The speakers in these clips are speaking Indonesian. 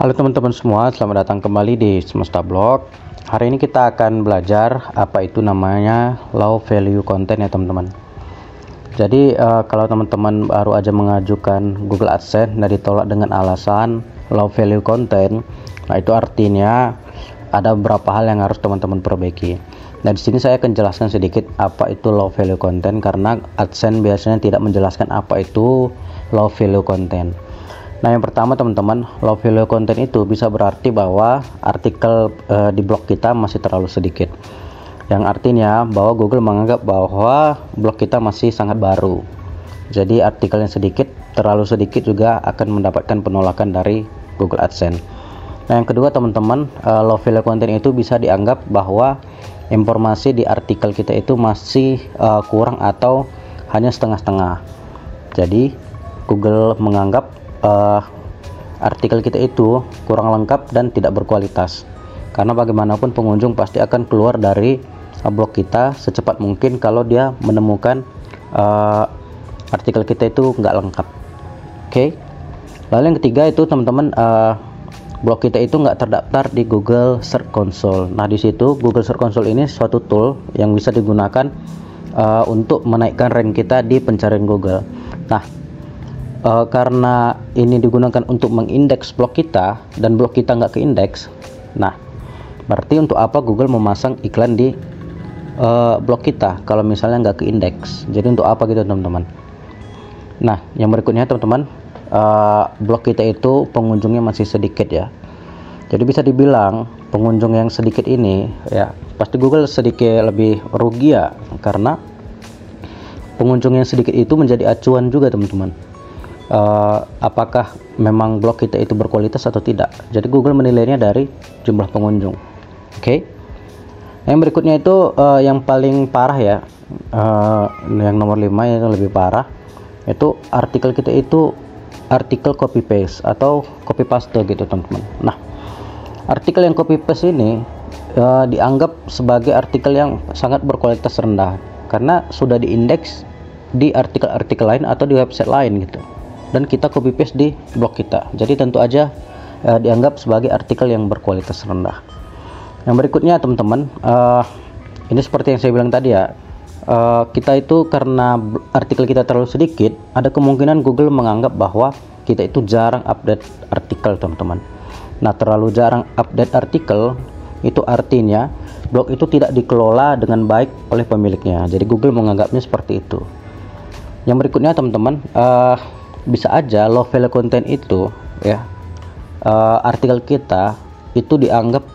Halo teman-teman semua, selamat datang kembali di Semesta Blog. Hari ini kita akan belajar apa itu namanya low value content ya teman-teman. Jadi kalau teman-teman baru aja mengajukan Google AdSense dan ditolak dengan alasan low value content, nah itu artinya ada beberapa hal yang harus teman-teman perbaiki. Nah di sini saya akan jelaskan sedikit apa itu low value content, karena AdSense biasanya tidak menjelaskan apa itu low value content. Nah yang pertama teman-teman, low value content itu bisa berarti bahwa artikel di blog kita masih terlalu sedikit, yang artinya bahwa Google menganggap bahwa blog kita masih sangat baru. Jadi artikel yang sedikit, terlalu sedikit juga akan mendapatkan penolakan dari Google AdSense. Nah yang kedua teman-teman, low value content itu bisa dianggap bahwa informasi di artikel kita itu masih kurang atau hanya setengah-setengah. Jadi Google menganggap artikel kita itu kurang lengkap dan tidak berkualitas, karena bagaimanapun pengunjung pasti akan keluar dari blog kita secepat mungkin kalau dia menemukan artikel kita itu nggak lengkap. Oke. Lalu yang ketiga itu teman-teman, blog kita itu nggak terdaftar di Google Search Console. Nah di situ Google Search Console ini suatu tool yang bisa digunakan untuk menaikkan rank kita di pencarian Google. Nah karena ini digunakan untuk mengindeks blog kita dan blog kita nggak keindeks, nah berarti untuk apa Google memasang iklan di blog kita kalau misalnya nggak keindeks? Jadi untuk apa gitu teman-teman? Nah yang berikutnya teman-teman, blog kita itu pengunjungnya masih sedikit ya. Jadi bisa dibilang pengunjung yang sedikit ini ya pasti Google sedikit lebih rugi ya, karena pengunjung yang sedikit itu menjadi acuan juga teman-teman. Apakah memang blog kita itu berkualitas atau tidak. Jadi Google menilainya dari jumlah pengunjung. Oke. Yang berikutnya itu yang paling parah ya, yang nomor 5 itu lebih parah, itu artikel kita itu artikel copy paste atau copy paste gitu teman-teman. Nah artikel yang copy paste ini dianggap sebagai artikel yang sangat berkualitas rendah, karena sudah diindeks di artikel-artikel lain atau di website lain gitu, dan kita copy paste di blog kita. Jadi tentu aja dianggap sebagai artikel yang berkualitas rendah. Yang berikutnya teman-teman, ini seperti yang saya bilang tadi ya, kita itu karena artikel kita terlalu sedikit, ada kemungkinan Google menganggap bahwa kita itu jarang update artikel teman-teman. Nah terlalu jarang update artikel itu artinya blog itu tidak dikelola dengan baik oleh pemiliknya. Jadi Google menganggapnya seperti itu. Yang berikutnya teman-teman, bisa aja low value content itu ya, artikel kita itu dianggap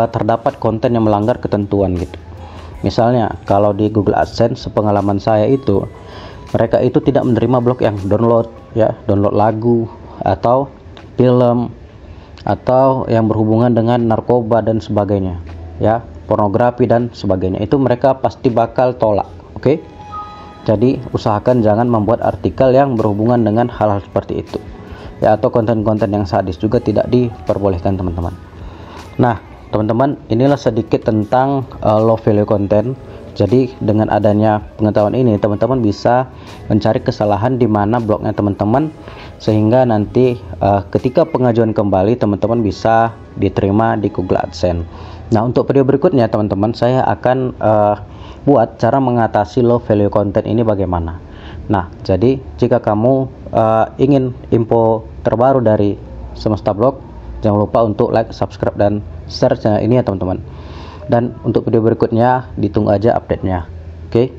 terdapat konten yang melanggar ketentuan gitu. Misalnya kalau di Google AdSense, sepengalaman saya itu mereka itu tidak menerima blog yang download lagu atau film atau yang berhubungan dengan narkoba dan sebagainya ya, pornografi dan sebagainya, itu mereka pasti bakal tolak. Oke. Jadi usahakan jangan membuat artikel yang berhubungan dengan hal-hal seperti itu ya, atau konten-konten yang sadis juga tidak diperbolehkan teman-teman. Nah teman-teman, inilah sedikit tentang low value content. Jadi dengan adanya pengetahuan ini teman-teman bisa mencari kesalahan di mana blognya teman-teman, sehingga nanti ketika pengajuan kembali teman-teman bisa diterima di Google AdSense. Nah untuk video berikutnya teman-teman, saya akan buat cara mengatasi low value content ini bagaimana. Nah jadi jika kamu ingin info terbaru dari Semesta Blog, jangan lupa untuk like, subscribe, dan share channel ini ya teman-teman. Dan untuk video berikutnya ditunggu aja update-nya. Oke.